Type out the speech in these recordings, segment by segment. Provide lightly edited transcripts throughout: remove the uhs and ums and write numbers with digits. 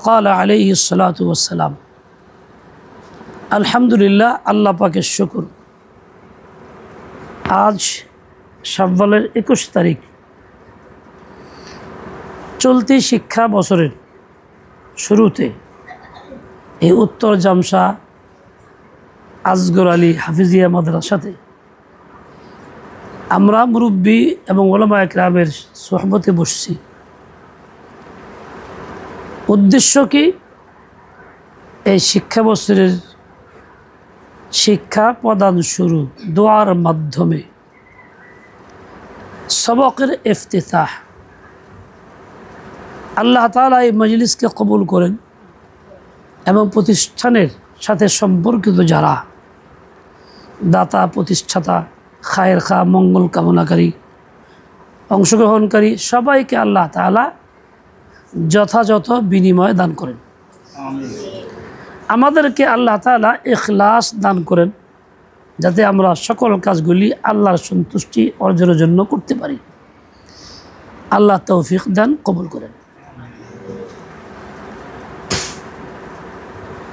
قال عليه الصلاة والسلام আলহামদুলিল্লাহ, আল্লাহ পাকের শুকর। আজ শাওয়ালের 21 তারিখ, চলতি শিক্ষা বছরের শুরুতে এই উত্তর জামসা আসগর আলী হাফিজিয়া মাদ্রাসাতে আমরা মুরব্বী এবং ওলামা একরামের সোহবতে বসছি। উদ্দেশ্য কি? এই শিক্ষা বছরের শিক্ষা প্রদান শুরু, দোয়ার মাধ্যমে সবকের ইফতিতাহ। আল্লাহ তাআলা এই মজলিসকে কবুল করেন এবং প্রতিষ্ঠানের সাথে সম্পর্কিত যারা দাতা, প্রতিষ্ঠাতা, খায়ের খা, মঙ্গল কামনাকারী, অংশগ্রহণকারী সবাইকে আল্লাহ তাআলা যথাযথ বিনিময় দান করেন। আমাদেরকে আল্লাহ তাআলা ইখলাস দান করেন, যাতে আমরা সকল কাজগুলি আল্লাহর সন্তুষ্টি অর্জনের জন্য করতে পারি। আল্লাহ তৌফিক দান কবুল করেন।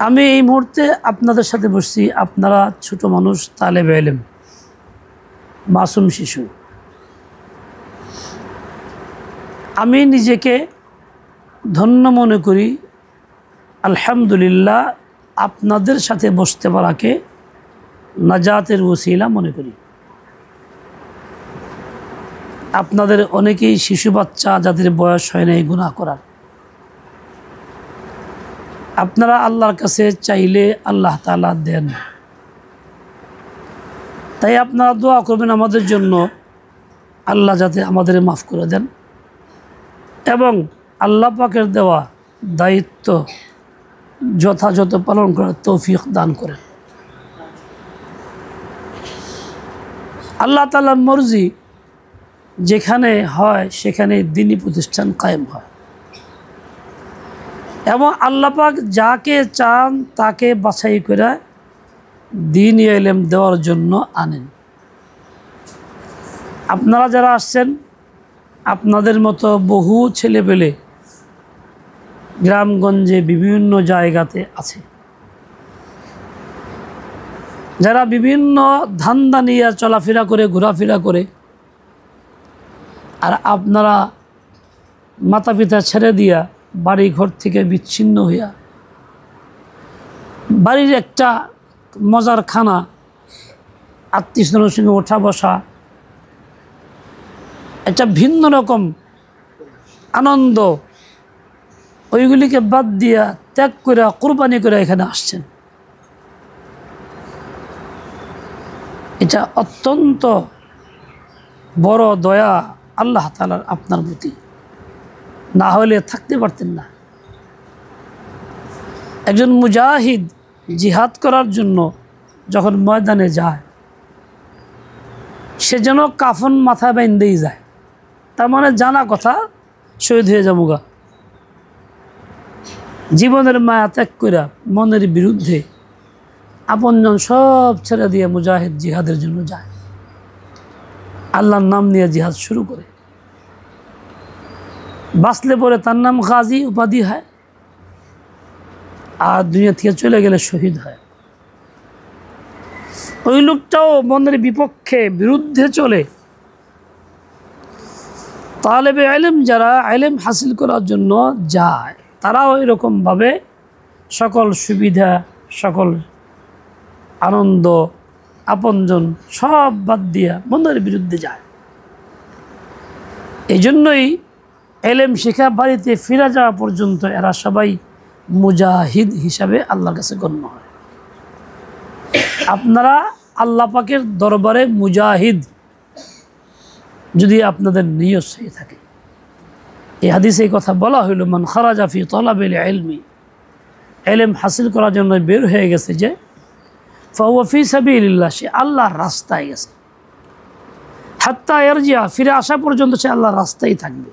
আমি এই মুহূর্তে আপনাদের সাথে বসছি। আপনারা ছোট মানুষ, তালেবে ইলম, মাসুম শিশু। আমি নিজেকে ধন্য মনে করি, আলহামদুলিল্লাহ, আপনাদের সাথে বসতে পারাকে নাজাতের ওসিলা মনে করি। আপনাদের অনেকেই শিশু বাচ্চা, যাদের বয়স হয় না এই গুনাহ করার। আপনারা আল্লাহর কাছে চাইলে আল্লাহ তাআলা দেন। তাই আপনারা দোয়া করবেন আমাদের জন্য, আল্লাহ যাতে আমাদের মাফ করে দেন এবং আল্লাহ পাকের দেওয়া দায়িত্ব যথাযথ পালন করার তৌফিক দান করেন। আল্লাহ তাআলার মর্জি যেখানে হয় সেখানে দ্বীনি প্রতিষ্ঠান কায়েম হয় এবং আল্লাহ পাক যাকে চান তাকে বাছাই করে দ্বীনি ইলম দেওয়ার জন্য আনেন। আপনারা যারা আসছেন, আপনাদের মতো বহু ছেলেপেলে গ্রামগঞ্জে বিভিন্ন জায়গাতে আছে, যারা বিভিন্ন ধান্দা নিয়ে চলাফেরা করে, ঘোরাফেরা করে। আর আপনারা মাতা পিতা ছেড়ে দিয়া, বাড়ি ঘর থেকে বিচ্ছিন্ন হইয়া, বাড়ির একটা মজার খানা, আত্মীয়স্বজনের সঙ্গে ওঠা বসা, একটা ভিন্ন রকম আনন্দ, ওইগুলিকে বাদ দিয়া, ত্যাগ করে, কোরবানি করে এখানে আসছেন। এটা অত্যন্ত বড় দয়া আল্লাহ তাআলার আপনার প্রতি। না হলে থাকতে পারতেন না। একজন মুজাহিদ জিহাদ করার জন্য যখন ময়দানে যায়, সে যেন কাফন মাথায় বেঁধেই যায়। তার মানে জানা কথা, শহীদ হয়ে যাবো। জীবনের মায়া ত্যাগ করে মনের বিরুদ্ধে আপনজন সব ছেড়ে দিয়ে মুজাহিদ জিহাদের জন্য যায়। আল্লাহর নাম নিয়ে জিহাদ শুরু করে। বাঁচলে পরে তার নাম গাজী উপাধি হয়, আর দুনিয়া থেকে চলে গেলে শহীদ হয়। ওই লোকটাও মনের বিপক্ষে, বিরুদ্ধে চলে। তালেবে ইলম যারা ইলম হাসিল করার জন্য যায়, তারাও এরকমভাবে সকল সুবিধা, সকল আনন্দ, আপনজন সব বাদ দিয়া মনের বিরুদ্ধে যায়। এই জন্যই ইলম শেখা, বাড়িতে ফিরে যাওয়া পর্যন্ত এরা সবাই মুজাহিদ হিসাবে আল্লাহর কাছে গণ্য হয়। আপনারা আল্লাহ পাকের দরবারে মুজাহিদ যদি আপনাদের নিয়ত হয়ে থাকে। এই হাদিসে এই কথা বলা হইল, মান খারাজা ফি তালাবিল ইলমি, ইলম হাসিল করার জন্য বের হয়ে গেছে যে, ফাহুয়া ফি সাবিলিল্লাহ, সে আল্লাহর রাস্তায় গেছে। হাত্তা ইয়ারজিয়া, ফিরে আসা পর্যন্ত সে আল্লাহর রাস্তায় থাকবে।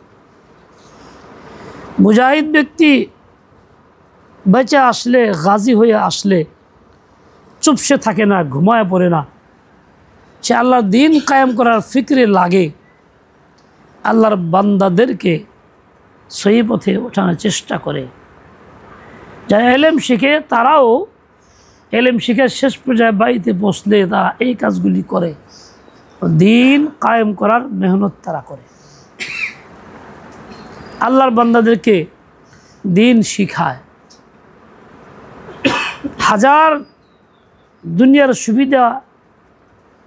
মুজাহিদ ব্যক্তি বেঁচে আসলে, গাজী হয়ে আসলে চুপসে থাকে না, ঘুমায় পড়ে না। সে আল্লাহর দিন কায়েম করার ফিক্রে লাগে, আল্লাহর বান্দাদেরকে সহি পথে ওঠানোর চেষ্টা করে। যারা এলেম শিখে তারাও এলেম শিখে শেষ পর্যায়ে বাড়িতে বসলে তারা এই কাজগুলি করে, দিন কায়েম করার মেহনত তারা করে, আল্লাহর বান্দাদেরকে দিন শিখায়, হাজার দুনিয়ার সুবিধা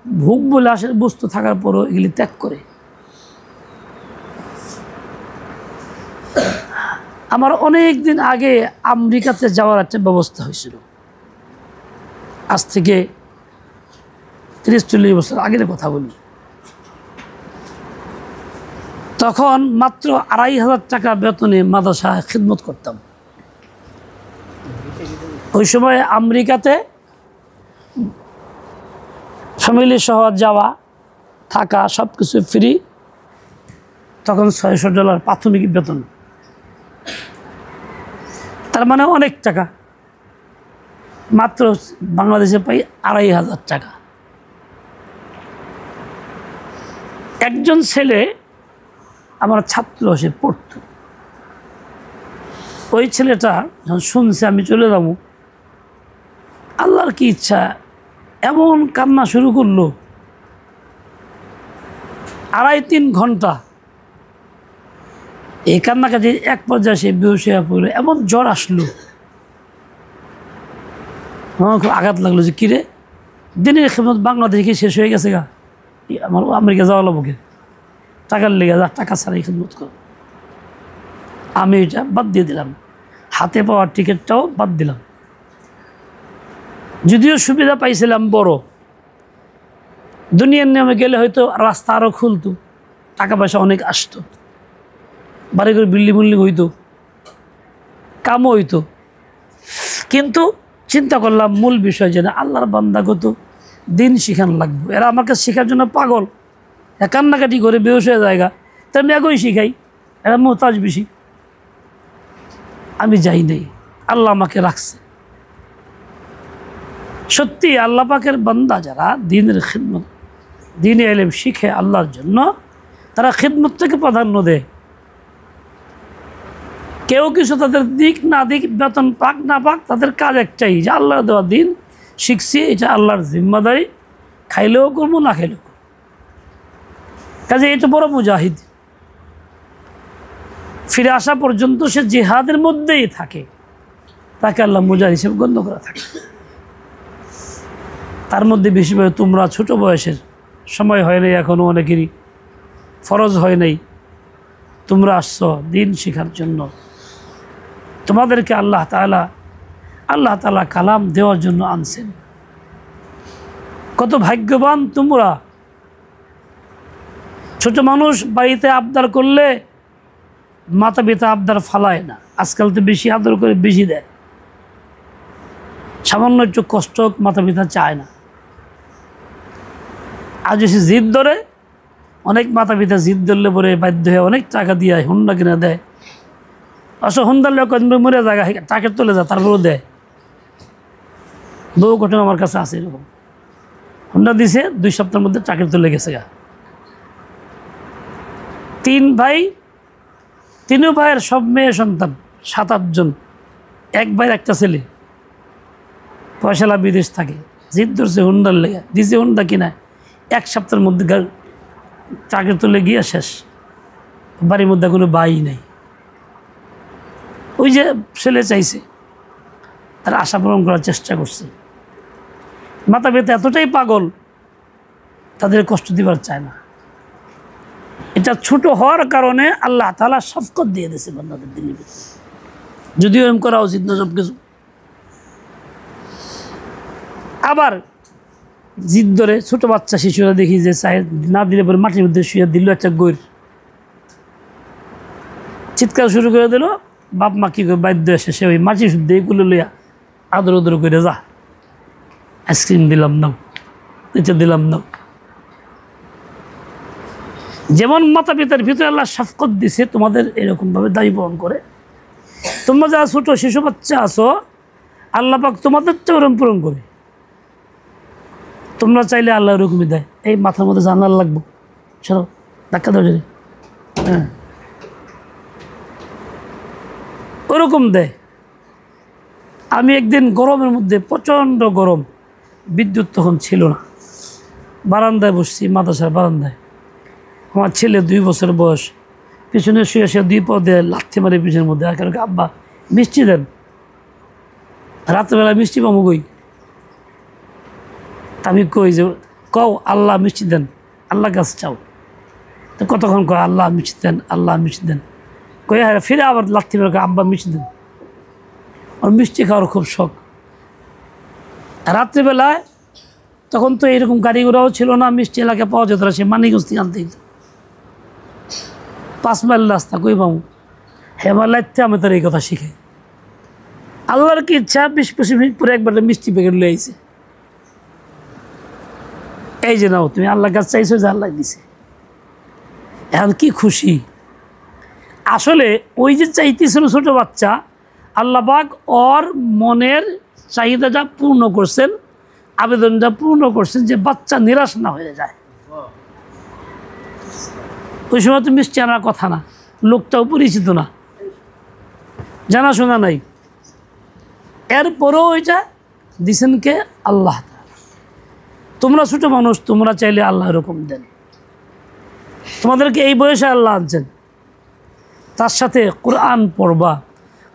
ভোগ বিলাসের বস্তু থাকার পরও এগুলি ত্যাগ করে। আমার অনেক দিন আগে আমেরিকাতে যাওয়ার একটা ব্যবস্থা হয়েছিল, আজ থেকে 30-40 বছর আগের কথা বলি। তখন মাত্র 2500 টাকা বেতনে মাদ্রাসায় খিদমত করতাম। ওই সময় আমেরিকাতে ফ্যামিলি সহ যাওয়া থাকা সব কিছু ফ্রি। তখন $600 প্রাথমিক বেতন, তার মানে অনেক টাকা। মাত্র বাংলাদেশে পাই 2500 টাকা। একজন ছেলে আমার ছাত্র, সে পড়তো। ওই ছেলেটা যখন শুনছে আমি চলে যাব, আল্লাহর কি ইচ্ছা এমন কান্না শুরু করলো, 2.5-3 ঘন্টা এই কান্নাকাটি। এক পর্যায়ে সে বেহুশ হয়ে পড়লো, এমন জ্বর আসলো, আমার খুব আঘাত লাগলো যে কিরে, দিনের খেদমত বাংলাদেশে শেষ হয়ে গেছে গা, আমার আমেরিকা যাওয়া লাগবে, টাকার লেগে যা, টাকা ছাড়াই খেদমত করো। আমি এটা বাদ দিয়ে দিলাম, হাতে পাওয়ার টিকিটটাও বাদ দিলাম। যদিও সুবিধা পাইছিলাম বড়, দুনিয়ার নিয়মে গেলে হয়তো রাস্তা আরও খুলতো, টাকা পয়সা অনেক আসতো, বাড়ি করে বিল্ডিং বিল্ডিং হইতো, কামও হইতো। কিন্তু চিন্তা করলাম মূল বিষয় যে না, আল্লাহর বান্দাগত দিন শিখানো লাগবে। এরা আমাকে শেখার জন্য পাগল, কান্নাকাটি করে বেহুশ হয়ে জায়গা, তা আমি আগেই শিখাই, এরা মোহতাজ বেশি। আমি যাই নাই, আল্লাহ আমাকে রাখছে। সত্যি আল্লাহ পাকের বান্দা যারা দিনের খিদমত, দিনে এলেম শিখে আল্লাহর জন্য, তারা খিদমত থেকে প্রাধান্য দেয়। কেউ কিছু তাদের দিক না দিক, বেতন পাক না পাক, তাদের কাজ একটাই যে আল্লাহর দেওয়া দিন শিখছি, এটা আল্লাহর জিম্মাদারি, খাইলেও করবো না খাইলেও করবো। কাজে এটা বড় মুজাহিদ। ফিরে আসা পর্যন্ত সে জিহাদের মধ্যেই থাকে, তাকে আল্লাহ মুজাহিদ হিসেবে গণ্য করা থাকে। তার মধ্যে বেশিরভাগ তোমরা ছোট বয়সের, সময় হয় নাই এখনও, অনেকেরই ফরজ হয় নাই, তোমরা আসছো দিন শেখার জন্য। তোমাদেরকে আল্লাহ তাআলা কালাম দেওয়ার জন্য আনছেন। কত ভাগ্যবান তোমরা। ছোট মানুষ বাড়িতে আবদার করলে মাতা পিতা আবদার ফালায় না, আজকাল তো বেশি আদর করে বেশি দেয়। সামান্য একটু কষ্ট মাতা পিতা চায় না। আজ এসে জিদ ধরে, অনেক মাতা পিতা জিদ ধরলে পরে বাধ্য হয়ে অনেক টাকা দিয়ে হুন্ডা কিনে দেয়। হুন্ডার লোক মরে জায়গা টাকের তুলে যায়, তারপরেও দেয়। বহু ঘটনা আমার কাছে আছে এরকম। হুন্ডা দিছে, 2 সপ্তাহের মধ্যে টাকের তুলে গেছে গা। 3 ভাই, 3 ভাইয়ের সব মেয়ে সন্তান, 7-8 জন। এক ভাইয়ের একটা ছেলে, পয়সালা বিদেশ থাকে, জিদ ধরছে হুন্ডার লেগে, দিছে হুন্ডা কিনায়। 1 সপ্তাহের মধ্যে টাকের তুলে গিয়ে শেষ। বাড়ির মধ্যে কোনো বাই নেই। ওই যে ছেলে চাইছে, তার আশা পূরণ করার চেষ্টা করছে। মাতা পিতা এতটাই পাগল, তাদের কষ্ট দিবার চায় না। এটা ছোট হওয়ার কারণে আল্লাহ তাআলা শফকত দিয়ে দিয়েছে বান্দাদের দিলে। যদিও এম করা উচিত না সব কিছু। আবার জিদ ধরে ছোট বাচ্চা শিশুরা দেখি যে চায় না দিলে পরে মাটির মধ্যে শুয়ে দিল একটা গৈর, চিৎকার শুরু করে দিল। বাপ মা কী করে বাধ্য এসে সে ওই মাটি শুদ্ধে এগুলো লইয়া আদর আদর করে, যা আইসক্রিম দিলাম নাও, এটা দিলাম নাও। যেমন মাতা পিতার ভিতরে আল্লাহ শফকত দিছে, তোমাদের এরকমভাবে দায়ী বহন করে। তোমরা যারা ছোট শিশু বাচ্চা আছো, আল্লাহ পাক তোমাদের তো ওরম পূরণ করে। তোমরা চাইলে আল্লাহ ওরকমই দেয়। এই মাথার মধ্যে জানার লাগবো, চলো ধাক্কা দেওয়া যায়, হ্যাঁ ওরকম দেয়। আমি একদিন গরমের মধ্যে, প্রচণ্ড গরম, বিদ্যুৎ তখন ছিল না, বারান্দায় বসছি, মাদ্রাসার বারান্দায়। আমার ছেলে 2 বছর বয়স, পিছনে শুয়ে শুয়ে 2 পা দিয়ে লাথি মারে পিছনের মধ্যে। আর কেন আব্বা মিষ্টি দেন, রাত্রেবেলা মিষ্টি পাবো কই? আমি কই যে কও আল্লাহ মিষ্টি দেন, আল্লাহ কাছ চাও। তো কতক্ষণ কয় আল্লাহ মিষ্টি দেন, আল্লাহ মিষ্টি দেন। কই হ্যাঁ, ফিরে আবার লাথি মেরে আব্বা মিষ্টি দেন। আর মিষ্টি খাওয়ার খুব শখ। রাত্রিবেলায় তখন তো এরকম গাড়ি ঘোড়াও ছিল না, মিষ্টি এলাকায় পাওয়া যেত না, সে মানিকগঞ্জ থেকে আনতে হতো। 5 মাইল রাস্তা, কই পাবো? হেমার লাইতে আমি তার এই কথা শিখাই। আল্লাহর কি ইচ্ছা, 20-25 মিনিট পরে একবার মিষ্টি প্যাকেট লয়ে আইছে। এই যে নাও, তুমি আল্লাহর কাছে চাইছো, যে আল্লাহ দিছে। এখন কি খুশি! আসলে ওই যে চাইতেছিল ছোট বাচ্চা, আল্লাহ পাক ওর মনের চাহিদাটা পূর্ণ করছেন, আবেদনটা পূর্ণ করছেন, যে বাচ্চা নিরাশ না হয়ে যায়। ওই সময় তো মিষ্টি আনার কথা না, লোকটাও পরিচিত না, জানাশোনা নাই। এরপরেও ওইটা দিছেন কে? আল্লাহ। তোমরা ছোট মানুষ, তোমরা চাইলে আল্লাহ এরকম দেন। তোমাদেরকে এই বয়সে আল্লাহ আনছেন, তার সাথে কোরআন পড়বা,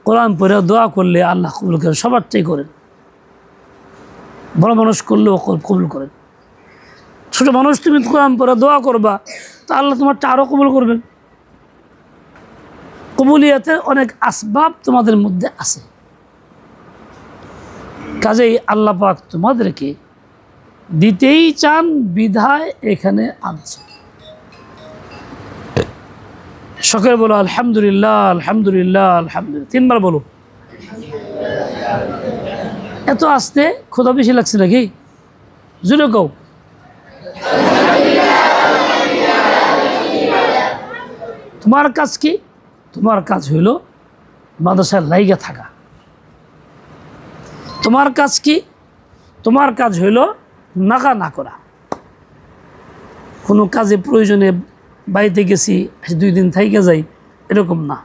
কোরআন পড়ে দোয়া করলে আল্লাহ কবুল করেন, সবারটাই করেন। বড় মানুষ করলেও কবুল করেন। ছোট মানুষ তুমি কোরআন পড়ে দোয়া করবা, তো আল্লাহ তোমারটা আরও কবুল করবেন। কবুলিয়াতের অনেক আসবাব তোমাদের মধ্যে আছে। কাজেই আল্লাহ পাক তোমাদেরকে দিতেই চান, বিধায় এখানে আনছে। সকলে বলো আলহামদুলিল্লাহ, আলহামদুলিল্লাহ, আলহামদুলিল্লাহ। 3 বার বলো। এত আস্তে ক্ষুধা বেশি লাগছে নাকি? জোরে কও। তোমার কাজ কি? তোমার কাজ হইল মাদ্রাসার লাইগা থাকা। তোমার কাজ কি? তোমার কাজ হইল নাগা না করা। কোনো কাজে প্রয়োজনে বাড়িতে গেছি, 2 দিন থাইকে যাই, এরকম না।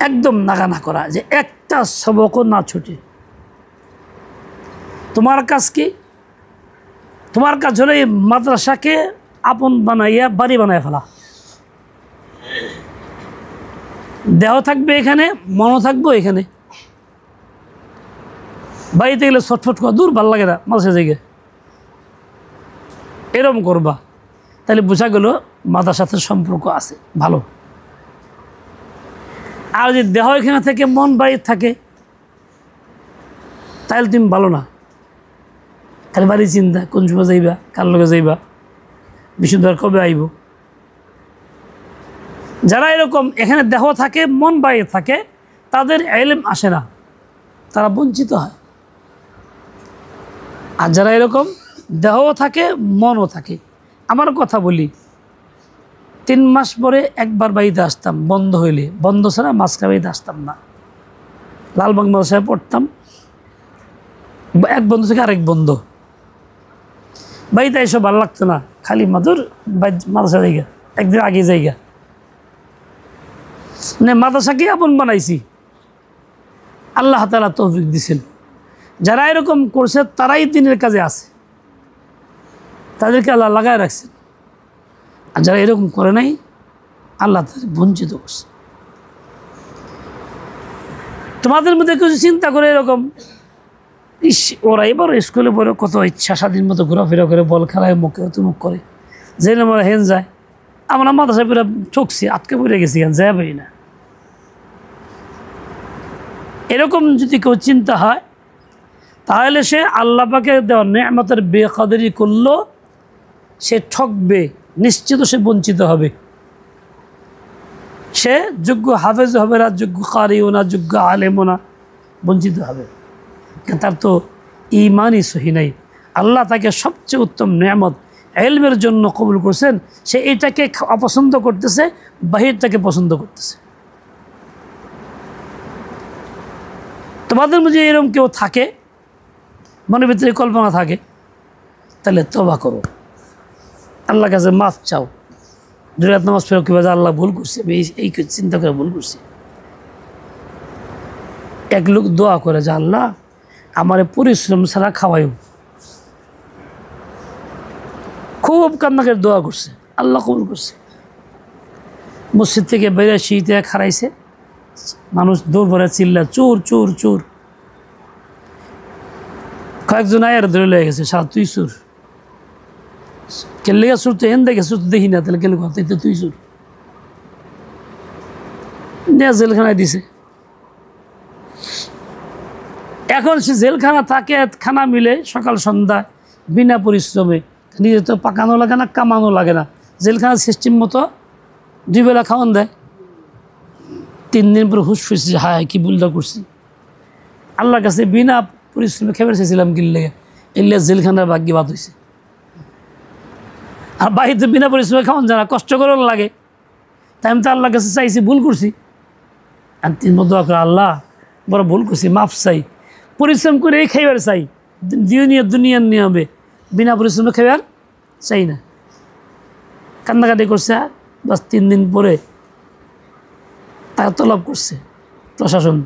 একদম নাগা না করা, যে একটা সবকও না ছুটে। তোমার কাজ কি? তোমার কাজ হলো এই মাদ্রাসাকে আপন বানাইয়া বাড়ি বানায় ফেলা। দেহ থাকবে এখানে, মনও থাকবো এখানে। বাড়িতে গেলে ছটফট করা, দূর ভাল লাগে না, মাদ্রাসা জায়গায়, এরকম করবা। তাহলে বোঝা গেল মাদ্রাসার সাথে সম্পর্ক আছে, ভালো। আর যদি দেহ এখানে থেকে মন বাড়ি থাকে, তাহলে তুমি ভালো না। খালি বাড়ি চিন্তা, কোন সময় যাইবা, কার লগে যাইবা, বিশুদ্ধবার কবে আইব। যারা এরকম এখানে দেহ থাকে, মন বাইরে থাকে, তাদের ইলম আসে না, তারা বঞ্চিত হয়। আর যারা এরকম দেহও থাকে, মনও থাকে। আমার কথা বলি, 3 মাস পরে একবার বাড়িতে আসতাম, বন্ধ হইলে। বন্ধ ছাড়া মাঝখানে বাড়িতে আসতাম না। লালবাগ মাদ্রাসায় পড়তাম, এক বন্ধ থেকে আরেক বন্ধ। বাড়িতে এসব ভালো লাগতো না, খালি মাদুর মাদ্রাসা জায়গা, একদিন আগে জায়গা, মানে মাদ্রাসাকে আপন বানাইছি। আল্লাহ তাআলা তৌফিক দিছেন। যারা এরকম করছে তারাই দিনের কাজে আছে, তাদেরকে আল্লাহ লাগায় রাখছেন। আর যারা এরকম করে নাই, আল্লাহ তাদের বঞ্চিত করছে। তোমাদের মধ্যে কিছু চিন্তা করে এরকম, ইস ওরা এবার স্কুলে পড়ে কত ইচ্ছা স্বাধীন মতো ঘোরাফেরা করে, বল খেলায় মুখে তুমুক করে, যে আমরা হেন যায়। আমরা মাদ্রাসায় পুরো ঠকছি, আটকে পড়ে গেছি, যায় পারি না। এরকম যদি কেউ চিন্তা হয়, তাহলে সে আল্লাহ পাকের দেওয়া নেয়ামতের বেকদরি করলো, সে ঠকবে, নিশ্চিত সে বঞ্চিত হবে। সে যোগ্য হাফেজ হবে না, যোগ্য কারিও না, যোগ্য আলেমও না, বঞ্চিত হবে। তার তো ঈমানই সহি নাই। আল্লাহ তাকে সবচেয়ে উত্তম নেয়ামত ইলমের জন্য কবুল করছেন, সে এইটাকে অপছন্দ করতেছে, বাহিরটাকে পছন্দ করতেছে। তোমাদের মধ্যে এরকম কেউ থাকে, মনের ভিতরে কল্পনা থাকে, তাহলে তওবা করো, আল্লাহর কাছে মাফ চাও। 2 রাত নামাজ পড়ো, কিভাবে আল্লাহ ভুল করছে, এই চিন্তা করে ভুল করছে। এক লোক দোয়া করে যে আল্লাহ আমার পরিশ্রম ছাড়া খাওয়াইও। খুব কান্না করে দোয়া করছে, আল্লাহ কবুল করছে। মসজিদ থেকে বেরিয়ে শীতে খারাইছে, মানুষ দৌড় ভরে চিল্লা চোর চোর চোর। কয়েকজন আয়ের ধরে লেগে গেছে, সারা তুই চোর। কেলে চোর তো এন দেখে চোর তো দেখি না, তাহলে কেলে কথা তুই চোর। জেলখানায় দিছে। এখন সে জেলখানা থাকে, খানা মিলে সকাল সন্ধ্যা বিনা পরিশ্রমে, নিজে তো পাকানো লাগে না, কামানো লাগে না। জেলখানার সিস্টেম মতো 2 বেলা খাওয়ান দেয়। 3 দিন পরে হুশ ফুসছে, হায় কি ভুলটা করছি। আল্লাহর কাছে বিনা পরিশ্রমে খেয়ে চেয়েছিলাম গিল্লে, এলে জেলখানার ভাগ্যে বাদ হয়েছে। আর বাড়িতে বিনা পরিশ্রমে খাওয়ান যায় না, কষ্ট করার লাগে। তাই আমি তো আল্লাহর কাছে চাইছি, ভুল করছি। আর 3 দোয়া করে আল্লাহ বড় ভুল করছি, মাফ চাই। পরিশ্রম করে এই খাইবার চাই, দুনিয়ার নিয়মে বিনা পরিশ্রমে খাইবার চাই না। কান্নাকাটি করছে। বাস 3 দিন পরে তারা তলব করছে প্রশাসন,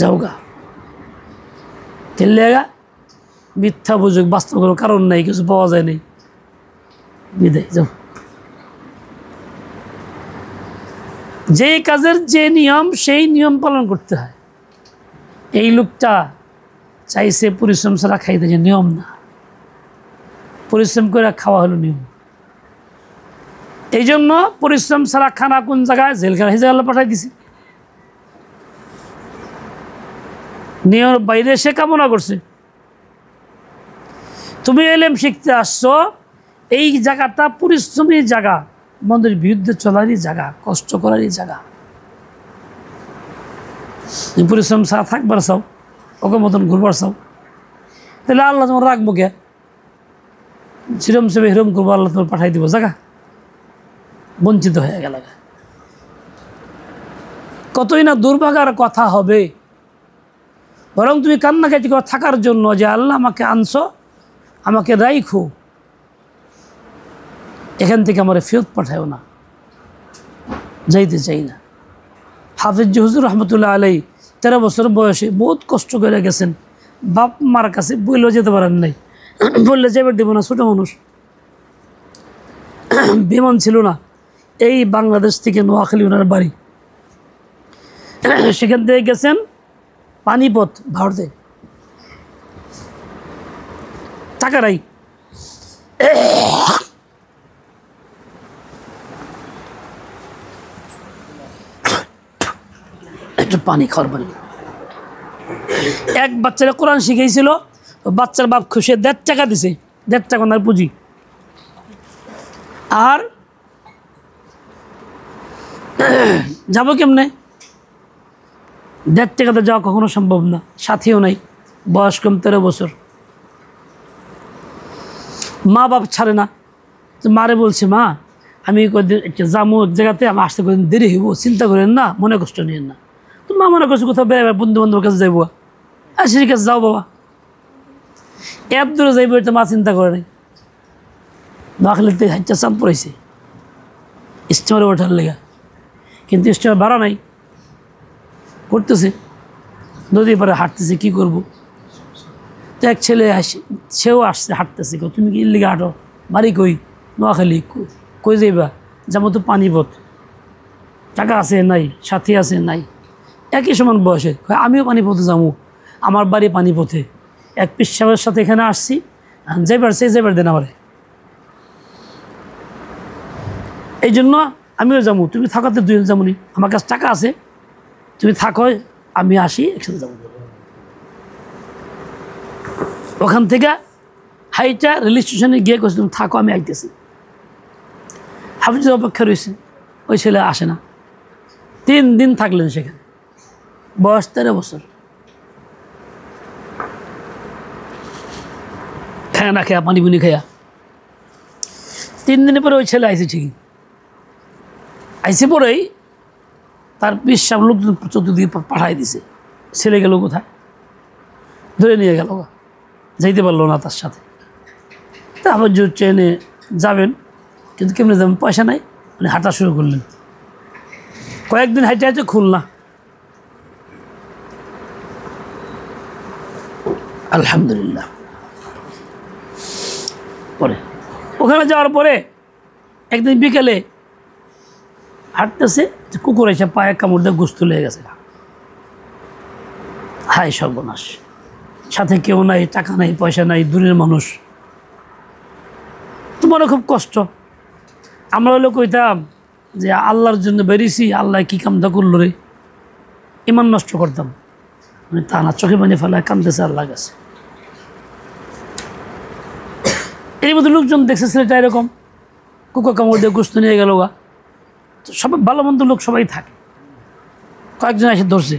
যাওগা খেললেগা। মিথ্যা বুঝুক, বাস্তব কোনো কারণ নাই, কিছু পাওয়া যায় নাই, বিদায় যাও। যেই কাজের যে নিয়ম সেই নিয়ম পালন করতে হয়। এই লোকটা চাইছে পরিশ্রম ছাড়া খাইতে, যে নিয়ম না, পরিশ্রম করে খাওয়া হলো নিয়ম। এই জন্য পরিশ্রম ছাড়া খানা কোন জায়গায়? জেলখানা। সেই জায়গায় পাঠাই দিছে। নিয়মের বাইরে সে কামনা করছে। তুমি এলেম শিখতে আসছো, এই জায়গাটা পরিশ্রমের জায়গা, মন্দিরের বিরুদ্ধে চলারই জায়গা, কষ্ট করারই জায়গা। পরিশ্রম ছাড়া থাকবার চাও, ওকে মতন ঘুরবার চাও, তাহলে আল্লাহ তোমার রাখবো কে? চিরম সেবে হিরম করবো, আল্লাহ তোমার পাঠাই দিব জায়গা। বঞ্চিত হয়ে গেল। কতই না দুর্ভাগার কথা হবে। বরং তুমি কান্নাকাটি করে থাকার জন্য যে আল্লাহ আমাকে আনছো, আমাকে রাইখো, এখান থেকে আমার ফেরত পাঠায়ও না, যাইতে চাই না। হাফিজ হুজুর রহমতুল্লাহ আলাই 13 বছর বয়সে বহুত কষ্ট করে গেছেন। বাপ মার কাছে বললেও যেতে পারেন নাই, বললে যাবার দেব না, ছোটো মানুষ, বিমান ছিল না। এই বাংলাদেশ থেকে নোয়াখালী ওনার বাড়ি, সেখান থেকে গেছেন পানিপথ, ভারতে। টাকা নাই, একটু পানি খাওয়ার পানি। এক বাচ্চারা কোরআন শিখেছিল, বাচ্চার বাপ খুশি 1.5 টাকা দিছে, 1.5 টাকা ওনার পুঁজি। আর যাবো কেমনে? 1.5 টাকাতে যাওয়া কখনো সম্ভব না, সাথীও নাই, বয়স কম 13 বছর। মা বাপ ছাড়ে না। তো মারে বলছে, মা আমি যাবো এক জায়গাতে, আমার আসতে কদিন দেরি হইব, চিন্তা করেন না, মনে কষ্ট নিয়েন না। তো মা মনে করছে কোথাও বেড়াবে, বন্ধু বান্ধবের কাছে যাইব, আর সেই কাছে যাও বাবা, এত দূরে যাইব, এটা মা চিন্তা করে নাই। নোয়াখালীতে হাইটা চাপ পড়েছে স্টিমারে ওঠার লেগা, কিন্তু স্টিমার ভাড়া নাই, করতেছে নদীর পাড়ে হাঁটতেছে, কী করবো? তো এক ছেলে আসে, সেও আসছে, হাঁটতেছে। তুমি কি লিগে হাঁটো? বাড়ি কই? নোয়াখালী। কই যাইবা? যেমন তো পানিপথ, টাকা আছে নাই, সাথী আছে নাই, একই সমান বয়সে। আমিও পানিপথে যাবো, আমার বাড়ি পানিপথে, এক পিসাবের সাথে এখানে আসছি, যাইবার সেই যাইবার দেন আমারে, এই জন্য আমিও যাবো। তুমি থাকাতে 2 জন যাবনি, আমার কাছে টাকা আছে, তুমি থাকো, আমি আসি, একসাথে যাবো। ওখান থেকে হাইটা রেল স্টেশনে গিয়ে কইছি, তুমি থাকো, আমি আইতেছি। হাফিজের অপেক্ষা রয়েছে, ওই ছেলে আসে না। 3 দিন থাকলেন সেখানে, বয়স 13 বছর। খায়া না খায়া, পানি পুনি খায়া। 3 দিনের পরে ওই ছেলে আইসে, ঠিকই আইসে। পরেই তার বিশ্বাস লোকজন চতুর্দিকে পাঠাই দিছে। ছেলে গেল কোথায়? ধরে নিয়ে গেল, যাইতে পারলো না তার সাথে। তারপর যে ট্রেনে যাবেন, কিন্তু কেমনে যাবেন? পয়সা নাই, মানে হাঁটা শুরু করলেন। কয়েকদিন হাইটে হাইটে খুলনা, আলহামদুলিল্লাহ। পরে ওখানে যাওয়ার পরে একদিন বিকেলে হাঁটতেছে, কুকুর এসে পায়ে কামড় দিয়ে গোস্ত লেগে গেছে। হায় সর্বনাশ, সাথে কেউ নাই, টাকা নাই, পয়সা নাই, দূরের মানুষ, তোমারও খুব কষ্ট। আমরা হলো কইতাম যে আল্লাহর জন্য বেরিয়েছি, আল্লাহ কি কামটা করলো রে, ইমান নষ্ট করতাম। মানে তা না, চোখে পানি ফেলায় কামতেছে আল্লাহ কাছে। এর মধ্যে লোকজন দেখছে ছেলেটা এরকম কুকুর কামড় দিয়ে গোস্ত নিয়ে গেল গা। তো সবাই ভালো মন্দ লোক সবাই থাকে, কয়েকজন এসে ধরছে,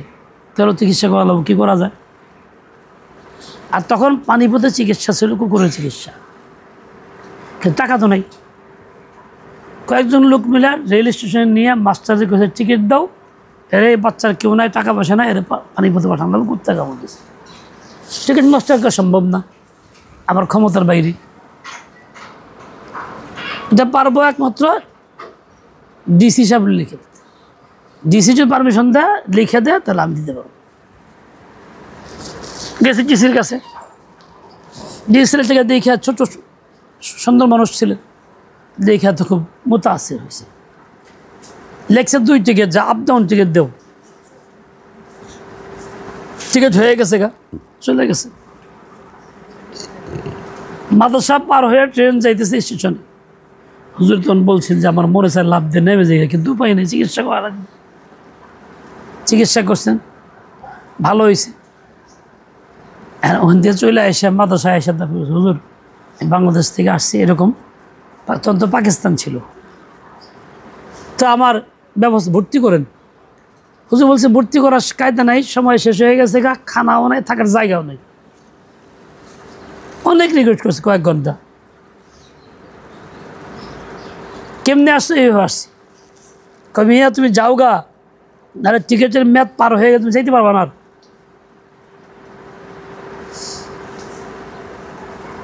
তাহলে চিকিৎসা করা লাগবে, কী করা যায়। আর তখন পানিপথে চিকিৎসা ছিল, কুকুরের চিকিৎসা, কিন্তু টাকা তো নেই। কয়েকজন লোক মিলে রেল স্টেশনে নিয়ে মাস্টারের কাছে টিকিট দাও, এর এই বাচ্চার কেউ নাই, টাকা পয়সা নাই, এর পানিপথে পাঠানো লাগবে, কুত্তা কামড় দিয়েছে। টিকিট মাস্টার করা সম্ভব না, আবার ক্ষমতার বাইরে। এটা পারবো একমাত্র ডিসি সাহেব লিখে দিতে, ডিসি যদি পারমিশন দেয়, লিখে দেয়, তাহলে আমি দিতে পারবো। গেছি ডিসির কাছে, ডিসির থেকে দেখে ছোট সুন্দর মানুষ ছিলেন, দেখে তো খুব মোতাসির হয়েছে। লেখছে 2 টিকিট, যা আপ ডাউন টিকিট দেও। টিকিট হয়ে গেছে গা, চলে গেছে। মাদ্রাসা পার হয়ে ট্রেন যাইতেছে স্টেশনে। হুজুর তখন বলছেন যে আমার মনে চায় লাভ দিয়ে নেমে যাই, কিন্তু উপায় নেই, চিকিৎসা করা লাগবে। চিকিৎসা করছেন, ভালো হয়েছে। হ্যাঁ, ওখান দিয়ে চলে আসে মাদ্রাসায় এসে তারপর হুজুর বাংলাদেশ থেকে আসছি, এরকম। তখন তো পাকিস্তান ছিল, তো আমার ব্যবস্থা ভর্তি করেন। হুজুর বলছে ভর্তি করার কায়দা নাই, সময় শেষ হয়ে গেছে গা, খানাও নাই, থাকার জায়গাও নেই। অনেক রিকোয়েস্ট করছে, কয়েক ঘন্টা। কেমনে আসছো? এইভাবে আসছি। কমিয়া তুমি যাও গা, নাহলে টিকিটের মেয়াদ পার হয়ে গেছে, তুমি যাইতে পারবা না।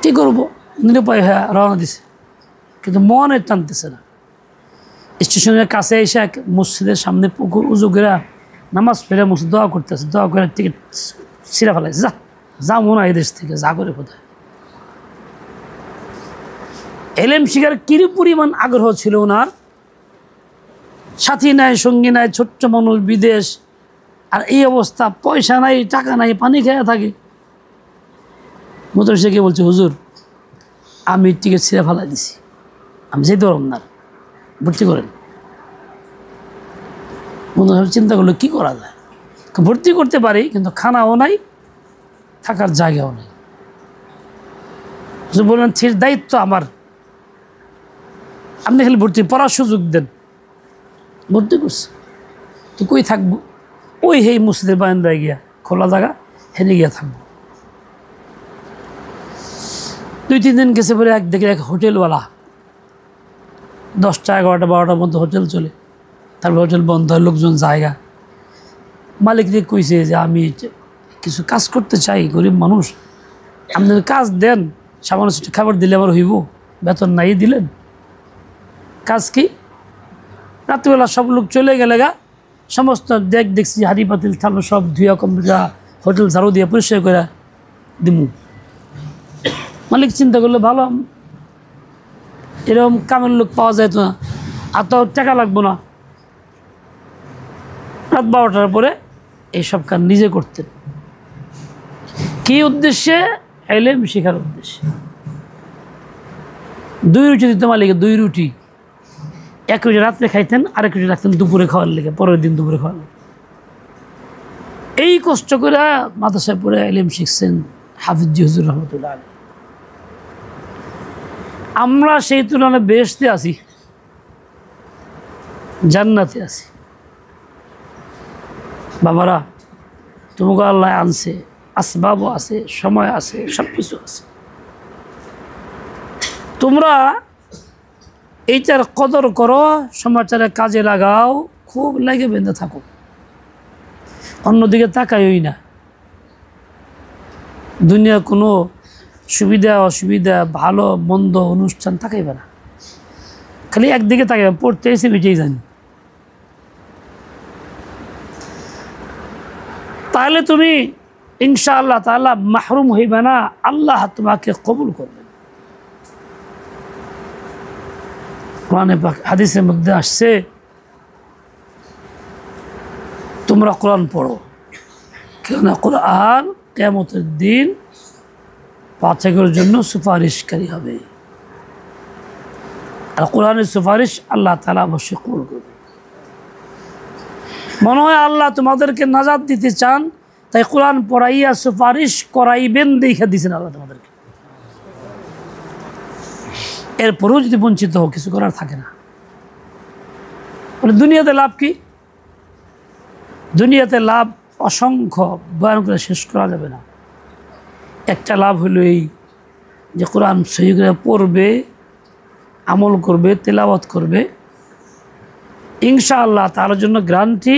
কী করবো, নিরুপায় হয়ে রওনা দিছে, কিন্তু মনে টানতেছে না। স্টেশনের কাছে এসে এক মসজিদের সামনে পুকুর উজু করে নামাজ ফেরে মসজিদ দোয়া করতেছে, দোয়া করে টিকিট ছিঁড়া ফেলাইছে। যা মনে হয় দেশ থেকে, যা করে কোথায়। এলেম শিখার কি পরিমাণ আগ্রহ ছিল ওনার, সাথী নাই, সঙ্গী নাই, ছোট্ট মানুষ, বিদেশ, আর এই অবস্থা, পয়সা নাই, টাকা নাই, পানি খেয়ে থাকে। মোতরসিকে বলছে হুজুর আমি টিকিট ছিঁড়ে ফেলাই দিছি, আমি যেতে পারব না, ভর্তি করেন। বন্ধু চিন্তা করলো কী করা যায়, ভর্তি করতে পারি, কিন্তু খানাও নাই, থাকার জায়গাও নেই। বললেন ঠিক দায়িত্ব আমার, আপনি খালি ভর্তি পড়ার সুযোগ দেন। ভর্তি করছে, তো কই থাকবো? ওই হেই মসজিদের বারান্দায় গিয়া, খোলা জায়গা, হেনে গিয়া থাকবো। 2-3 দিন গেছে পরে দেখে এক হোটেলওয়ালা, 10টা 11টা 12টার মধ্যে হোটেল চলে, তারপর হোটেল বন্ধ হয়, লোকজন জায়গা। মালিক দিয়ে কইছে যে আমি কিছু কাজ করতে চাই, গরিব মানুষ, আপনি কাজ দেন, সামান্য ছোটো খাবার দিলে আমার হইব, বেতন নাই দিলেন। কাজ কি? রাত্রিবেলা সব লোক চলে গেলে গা, সমস্ত দেখছি হাঁড়ি পাতিল থালো সব ধুয়া কমপ্লিট, হোটেল ঝাড়ু দিয়ে পরিষ্কার করে দিমু। মালিক চিন্তা করলো ভালো, এরকম কামের লোক পাওয়া যায় তো না, আর তো টাকা লাগবো না। রাত 12টার পরে এইসব কাজ নিজে করতেন। কি উদ্দেশ্যে? এলেম শেখার উদ্দেশ্যে। 2 রুটি দিত মালিকে, 2 রুটি, 1 রুটি রাত্রে খাইতেন, আরেক রুটি রাখতেন দুপুরে খাওয়ার লেগে, পরের দিন দুপুরে খাওয়ার লেগে। এই কষ্ট করে মাদ্রাসায় পড়ে এলেম শিখছেন হাফিজ হুজুর রহমতুল্লাহ আলাইহি। আমরা সেই তুলনায় বেহেশতে আছি, জান্নাতে আছি। বাবারা, তোমাকে আল্লাহ আনছে, আসবাবও আছে, সময় আছে, সব কিছু আছে। তোমরা এইটার কদর করো, সমাচারে কাজে লাগাও, খুব লাগে বেঁধে থাকো, অন্যদিকে তাকাইই না। দুনিয়া কোনো সুবিধা অসুবিধা, ভালো মন্দ অনুষ্ঠান তাকাইবে না, খালি একদিকে তাকাইবে, পড়তে এসে বেঁচেই জানি। তাহলে তুমি ইনশাআল্লাহ তাআলা মাহরুম হইবে না, আল্লাহ তোমাকে কবুল করবেন। কোরআনে পাক হাদিসের মধ্যে আসছে, তোমরা কোরআন পড়ো, কেননা কোরআন কিয়ামতের দিন পাঠকের জন্য সুপারিশকারী হবে, আর কোরআনের সুপারিশ আল্লাহ তাআলা অবশ্যই কবুল করবেন। মনে হয় আল্লাহ তোমাদেরকে নাজাত দিতে চান, তাই কোরআন পড়াইয়া সুপারিশ করাইবেন দেখে দিয়েছেন আল্লাহ তোমাদেরকে। এরপরেও যদি বঞ্চিত হোক, কিছু করার থাকে না। দুনিয়াতে লাভ কি? দুনিয়াতে লাভ অসংখ্য, বয়ান করে শেষ করা যাবে না। একটা লাভ হলো এই যে কোরআন সহি করে পড়বে, আমল করবে, তেলাওয়াত করবে, ইনশাআল্লাহ তার জন্য গ্যারান্টি,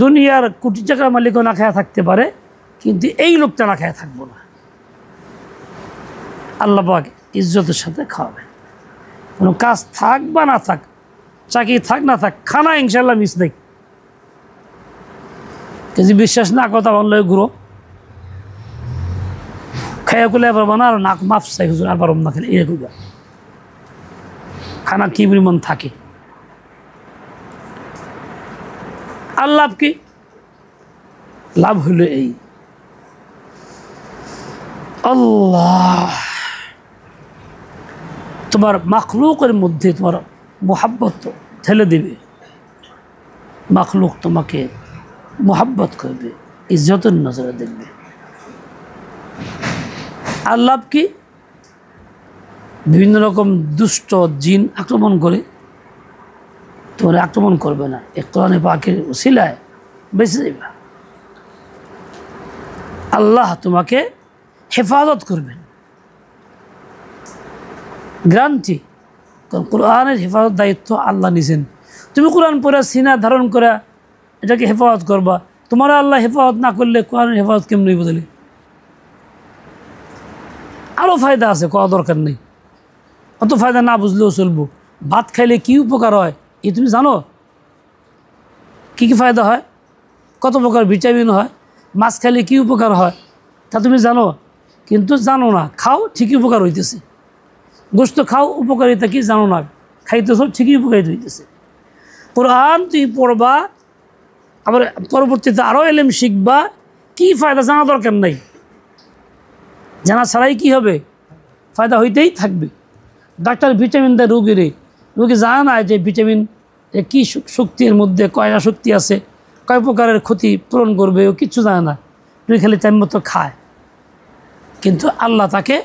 দুনিয়ার কোটি টাকার মালিকও না খায়া থাকতে পারে, কিন্তু এই লোকটা না খায়া থাকবো না। আল্লাহ পাক ইজ্জতের সাথে খাওয়াবেন। কোনো কাজ থাক বা না থাক, চাকরি থাক না থাক, খানা ইনশাআল্লাহ মিস নেই। যদি বিশ্বাস না কথা বললে ঘুরো খাইয়া করলে এবার বানা আর নাক মাফ চাই হুজুর, আর বারম না খেলে এরকম খানা কি পরিমাণ থাকে। আর লাভ কি? লাভ হইল এই, আল্লাহ তোমার মাখলুকের মধ্যে তোমার মোহাব্বত ঠেলে দিবে, মাখলুক তোমাকে মোহাব্বত করবে, ইজ্জতের নজরে দেখবে। আর লাভ কি? বিভিন্ন রকম দুষ্ট জিন আক্রমণ করে, তোমার আক্রমণ করবে না, এক কোরআনে পাকের উসিলায় বেঁচে যাবে। আল্লাহ তোমাকে হেফাজত করবেন, গ্যারান্টি। কারণ কোরআনের হেফাজত দায়িত্ব আল্লাহ নিছেন। তুমি কোরআন পড়া সিনা ধারণ করা এটাকে হেফাজত করবা, তোমার আল্লাহ হেফাজত না করলে কোরআনের হেফাজত কেমনি বদলে? আরও ফায়দা আছে, করা দরকার নেই, অত ফায়দা না বুঝলেও চলবো। ভাত খাইলে কী উপকার হয় এ তুমি জানো? কী কী ফায়দা হয়, কত প্রকার ভিটামিন হয়, মাছ খাইলে কী উপকার হয় তা তুমি জানো? কিন্তু জানো না, খাও ঠিকই উপকার হইতেছে। গোস্ত খাও, উপকারিতা কি জানো না, খাইতেছ ঠিকই উপকারিতা হইতেছে। কোরআন তুমি পড়বা, আবার পরবর্তীতে আরও এলেম শিখবা, কী ফায়দা জানা দরকার নাই। জানা ছাড়াই কী হবে, ফায়দা হইতেই থাকবে। ডাক্তার ভিটামিন দেয় রোগীরে, রোগী জানা না যে ভিটামিন কী শক্তির মধ্যে, কয়টা শক্তি আছে, কয় প্রকারের ক্ষতি পূরণ করবে, ও কিচ্ছু জানে না। রোগী খালি টাইম মতো খায়, কিন্তু আল্লাহ তাকে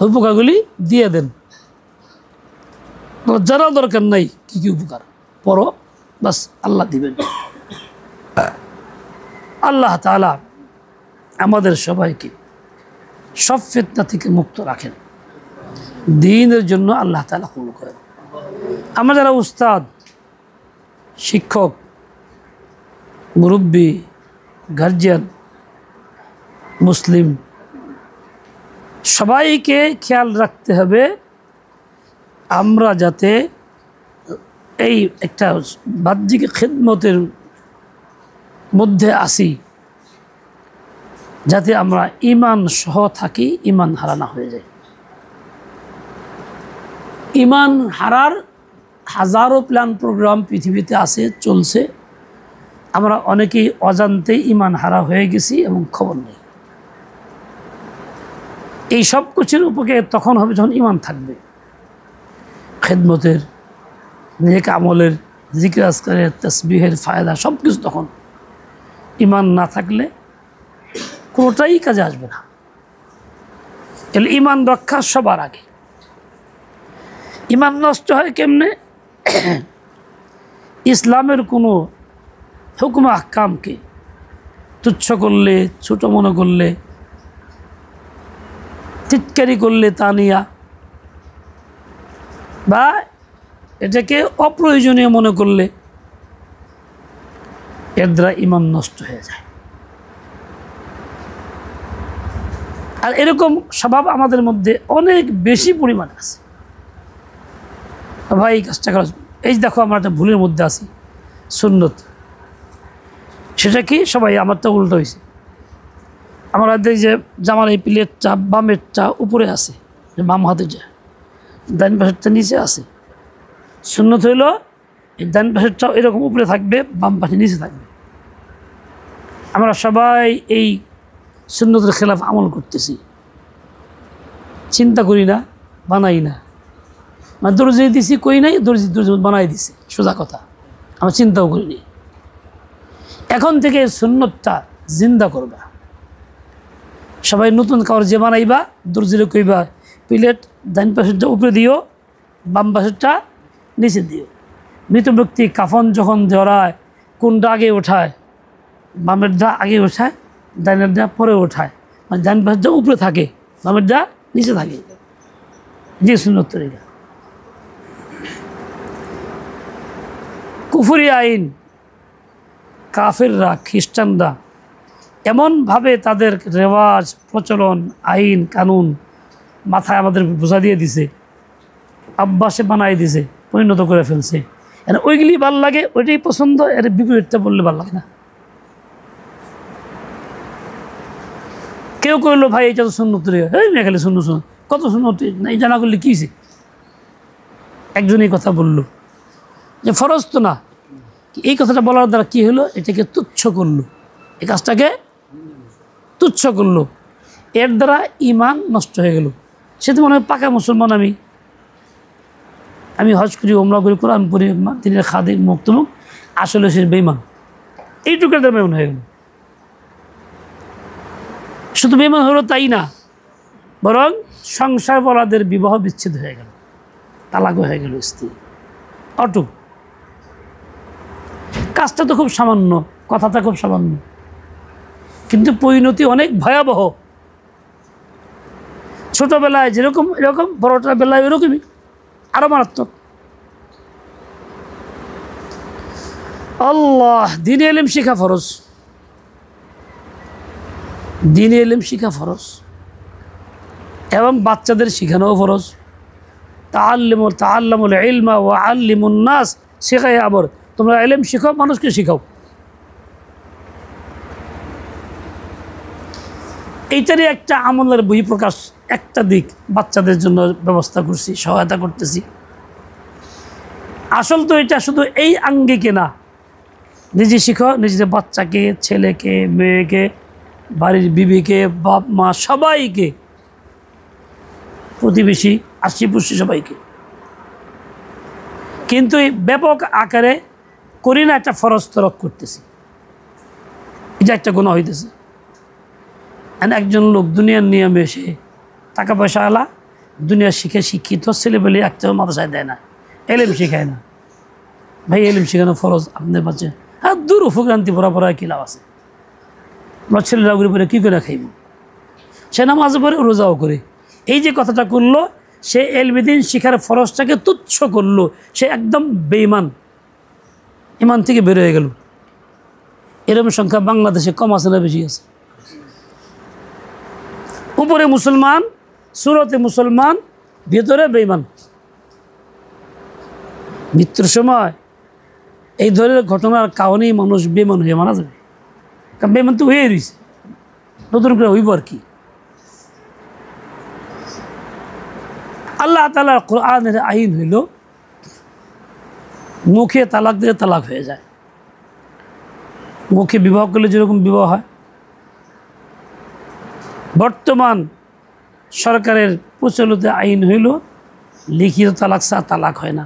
উপকারগুলি দিয়ে দেন। জানা দরকার নাই কী কী উপকার, পড়ো বাস, আল্লাহ দিবেন। আল্লাহ তাআলা আমাদের সবাইকে সব ফিতনা থেকে মুক্ত রাখেন, দ্বীনের জন্য আল্লাহ তাআলা কবুল করেন। আমরা যারা উস্তাদ, শিক্ষক, মুরব্বী, গার্জিয়ান, মুসলিম, সবাইকে খেয়াল রাখতে হবে আমরা যাতে এই একটা বাহ্যিক খিদমতের মধ্যে আসি, যাতে আমরা ঈমান সহ থাকি, ঈমান হারা না হয়ে যায়। ঈমান হারার হাজারো প্ল্যান প্রোগ্রাম পৃথিবীতে আছে, চলছে। আমরা অনেকেই অজান্তেই ঈমান হারা হয়ে গেছি এবং খবর নেই। এই সব কিছুর উপকার তখন হবে যখন ঈমান থাকবে। খিদমতের, নেক আমলের, জিকির আজকারের, তাসবিহের ফায়দা সব কিছু তখন। ঈমান না থাকলে কোনোটাই কাজে আসবে না। তাহলে ঈমান রক্ষা সবার আগে। ঈমান নষ্ট হয় কেমনে? ইসলামের কোনো হুকুম আহকামকে তুচ্ছ করলে, ছোট মনে করলে, টিটকারি করলে তা নিয়া, বা এটাকে অপ্রয়োজনীয় মনে করলে, এর দ্বারা ঈমান নষ্ট হয়ে যায়। আর এরকম স্বভাব আমাদের মধ্যে অনেক বেশি পরিমাণে আছে। ভাই এই কাজটা করা, এই দেখো আমরা একটা ভুলের মধ্যে আছি, সুন্নত। সেটা কি? সবাই আমারটা উল্টো হয়েছে। আমার দেখি যে জামার এই প্লেটটা বামেরটা উপরে আছে, যে বাম হাতে যা, ডান পাশেরটা নিচে আছে। সুন্নত হইল এই ডান পাশেরটাও এরকম উপরে থাকবে, বাম পাশে নিচে থাকবে। আমরা সবাই এই সুন্নতের খেলাফ আমল করতেছি, চিন্তা করি না, বানাই না। মানে দর্জি দিছি কই নাই, দর্জি বানাই দিছি, সোজা কথা। আমরা চিন্তাও করিনি। এখন থেকে সুন্নতটা জিন্দা করবা। সবাই নতুন কাপড় যে বানাইবা, দর্জিরে কইবা প্লেট ডান পাশেরটা উপরে দিও, বাম পাশেরটা নিচে দিও। মৃত ব্যক্তি কাফন যখন জড়ায় কোনটা আগে ওঠায়? বামের দা আগে ওঠায়, ডানের দা পরে ওঠায়। মানে ডান পাশেরটা উপরে থাকে, বামের দা নিচে থাকে। যে সুন্নত তরিকা। কুফরি আইন, কাফেররা, খ্রিস্টানরা এমনভাবে তাদের রেওয়াজ, প্রচলন, আইন কানুন মাথায় আমাদের বোঝা দিয়ে দিছে, অভ্যাসে বানাই দিছে, পরিণত করে ফেলছে। ওইগুলি ভাল লাগে, ওইটাই পছন্দ, এর বিপরীতটা বললে ভাল লাগে না। কেউ কইলো ভাই এটা তো সুন্নত তরিকা, এই মেয়ে খালি শূন্য শূন্য, কত সুন্নত এই জানা করলে কী হয়েছে? একজনই কথা বলল যে ফরজ তো না। এই কথাটা বলার দ্বারা কী হলো? এটাকে তুচ্ছ করলো, এই কাজটাকে তুচ্ছ করলো। এর দ্বারা ইমান নষ্ট হয়ে গেল। সে তো মনে হয় পাকা মুসলমান। আমি হজ করি, ওমরা করি, কোরআন পড়ি, দিনের খাদি মুক্তমুখ, আসলে সে বেঈমান। এইটুকু একটা বেঈমান হয়ে গেল। শুধু বেঈমান হলো তাই না, বরং সংসার বলাদের বিবাহ বিচ্ছেদ হয়ে গেল, তালাক হয়ে গেল স্ত্রী। অটুক কাজটা তো খুব সামান্য, কথাটা খুব সামান্য, কিন্তু পরিণতি অনেক ভয়াবহ। ছোটবেলায় যেরকম এরকম, বড়টার বেলায় এরকমই, আরো মারাত্মক। আল্লাহ, দ্বীনে ইলম শিখা ফরজ, দ্বীনে ইলম শিখা ফরজ, এবং বাচ্চাদের শিখানোও ফরজ। তাআল্লামুল ইলমা ওয়া আল্লিমুন নাস, শেখাই আবার তোমরা ইলম শিখাও, মানুষকে শিখাও। এইটারই একটা আমলের বহিঃপ্রকাশ, একটা দিক বাচ্চাদের জন্য ব্যবস্থা করছি, সহায়তা করতেছি। আসল তো এটা শুধু এই আঙ্গিকে না, নিজে শিখো, নিজের বাচ্চাকে, ছেলেকে, মেয়েকে, বাড়ির বিবিকে, বাপ মা সবাইকে, প্রতিবেশী, আশিপুষি সবাইকে। কিন্তু এই ব্যাপক আকারে করি না, একটা ফরজ তরক করতেছি, এটা একটা গুনাহ হইতেছে। একজন লোক দুনিয়ার নিয়মে এসে টাকা পয়সা আলা, দুনিয়া শিখে শিক্ষিত ছেলেবেলে একটা মাদ্রাসায় দেয় না, এলেম শিখায় না। ভাই এলেম শেখানো ফরজ আপনাদের বাচ্চা, হ্যাঁ দূর উপক্রান্তি পড়া কী লাভ আছে? আমার ছেলেরা ঘুরে পরে কী করে খাইব? সে নামাজ পড়ে, রোজাও করে। এই যে কথাটা করলো, সে এলমেদিন শিখার ফরজটাকে তুচ্ছ করলো, সে একদম বেঈমান, ইমান থেকে বের হয়ে গেল। এরকম সংখ্যা বাংলাদেশে কম আছে না বেশি আছে? উপরে মুসলমান, সুরতে মুসলমান, ভেতরে বেঈমান। মৃত্যুর সময় এই ধরনের ঘটনার কারণেই মানুষ বেঈমান হয়ে মারা যাবে। কারণ বেঈমান তো হয়ে রয়েছে, নতুন করে হইব আর কি। আল্লাহ তাআলার কোরআনের আইন হইল, মুখে তালাক দিলে তালাক হয়ে যায়। মুখে বিবাহ করলে যেরকম বিবাহ হয়। বর্তমান সরকারের প্রচলিত আইন হইল, লিখিত তালাক ছাড়া তালাক হয় না।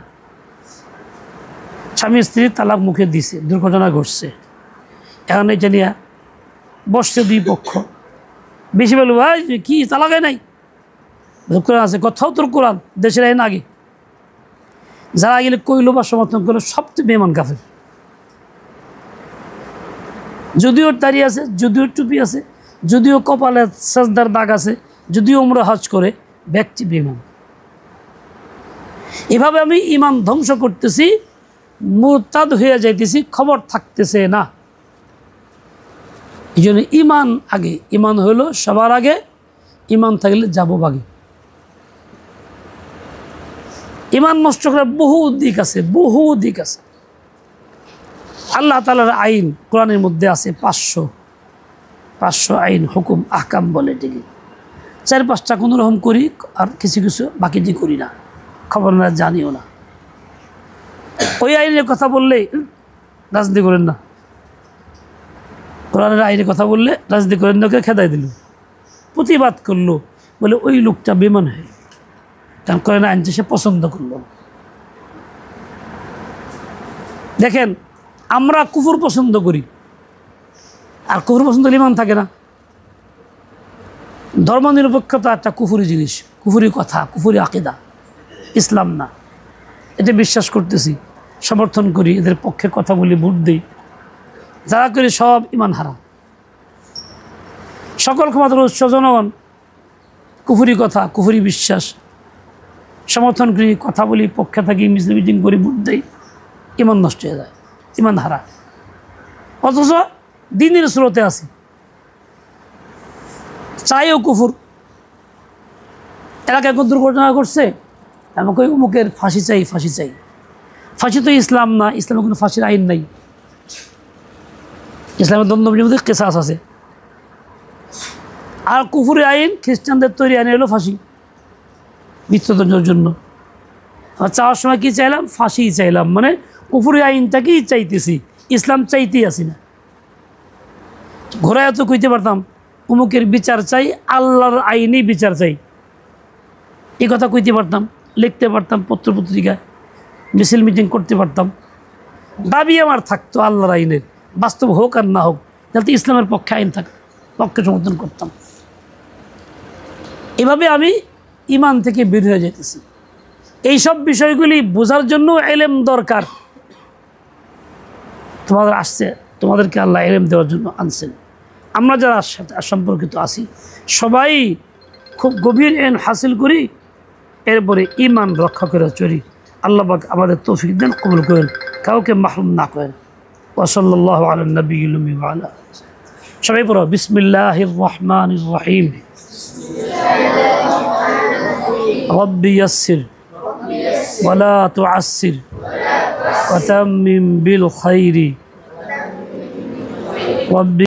স্বামী স্ত্রী তালাক মুখে দিছে, দুর্ঘটনা ঘটছে, এখন এটা নিয়ে বসছে দুই পক্ষ। বেশি বলবো ভাই কি তালাক হয় নাই, কোরআন আছে, কোথাও তোর কোরআন, দেশের আইন আগে। যারা গেলে কইল বা সমর্থন করলো, সবচেয়ে বেঈমান কাফের। যদিও দাড়ি আছে, যদিও টুপি আছে, যদিও কপালে সাজদার দাগ আছে, যদিও উমরা হজ করে, ব্যক্তি বেঈমান। এভাবে আমি ইমান ধ্বংস করতেছি, মুরতাদ হয়ে যাইতেছি, খবর থাকতেছে না। এই জন্য ইমান আগে, ইমান হইল সবার আগে, ইমান থাকলে যাব আগে। ইমান নষ্ট করার বহু দিক আছে, বহু দিক আছে। আল্লাহ তাআলার আইন কোরআনের মধ্যে আছে 500 আইন হুকুম আহকাম বলে এটিকে। 4-5টা কোনো রকম করি, আর কিছু কিছু বাকি দিয়ে করি না, খবর না, জানিও না। ওই আইনের কথা বললে রাজনীতি করেন না, কোরআনের আইনের কথা বললে রাজনীতি করেন না, খেদাই দিল, প্রতিবাদ করলো, বলে ওই লোকটা বেমান হয়, কারণ কোরআনের আইনটা সে পছন্দ করলো। দেখেন, আমরা কুফর পছন্দ করি, আর কুফর পছন্দ হলে ইমান থাকে না। ধর্মনিরপেক্ষতা একটা কুফুরি জিনিস, কুফুরি কথা, কুফুরি আকিদা, ইসলাম না। এটা বিশ্বাস করতেছি, সমর্থন করি, এদের পক্ষে কথা বলি, ভোট দিই, যারা করি সব ইমান হারা। সকল ক্ষমতার উৎস জনগণ, কুফুরি কথা, কুফুরি বিশ্বাস, সমর্থন করি, কথা বলি, পক্ষে থাকি, মিটিং করি, ভোট দিই, ইমান নষ্ট হয়ে যায়, ইমান হারা। অথচ দিনের স্রোতে আছে, চাইও কুফুর। এলাকায় কোন দুর্ঘটনা ঘটছে, আমাকে অমুকের ফাঁসি চাই, ফাঁসি চাই। ফাঁসি তো ইসলাম না, ইসলামের কোনো ফাঁসির আইন নাই। ইসলামের দ্বন্দ্বের মধ্যে কেসাস আছে, আর কুফুরি আইন খ্রিস্টানদের তৈরি আইন হলো ফাঁসি, মৃত্যুদণ্ডের জন্য। আর চাওয়ার সময় কী চাইলাম? ফাঁসি চাইলাম, মানে কুফুরি আইনটাকেই চাইতেছি, ইসলাম চাইতেই আসি না। ঘোরায় তো কইতে পারতাম অমুকের বিচার চাই, আল্লাহর আইনেই বিচার চাই, এই কথা কইতে পারতাম, লিখতে পারতাম, পত্রপত্রিকায় মিছিল মিটিং করতে পারতাম। দাবি আমার থাকতো আল্লাহর আইনের, বাস্তব হোক আর না হোক, যাতে ইসলামের পক্ষে আইন থাকে, পক্ষে সমর্থন করতাম। এভাবে আমি ইমান থেকে বের হয়ে যেতেছি। এইসব বিষয়গুলি বোঝার জন্য এলেম দরকার। তোমাদের আসছে, তোমাদেরকে আল্লাহ এলেম দেওয়ার জন্য আনছেন। আমরা যারা সাথে সম্পর্কিত আছি সবাই খুব গভীর এলম হাসিল করি, এরপরে ইমান রক্ষা করে চলি। আল্লাহ পাক আমাদের তৌফিক দেন, কবুল করেন, কাউকে মাহরুম না করেন। ওয়া সাল্লাল্লাহু আলা নবিয়্যিল উম্মি ওয়া আলা সবাই পড়ো বিসমিল্লাহির রহমানির রহিম। রব্বি ইয়াসসির ওয়া লা তুআসসির ওয়া তাম্মিম বিল খাইরি। রব্বি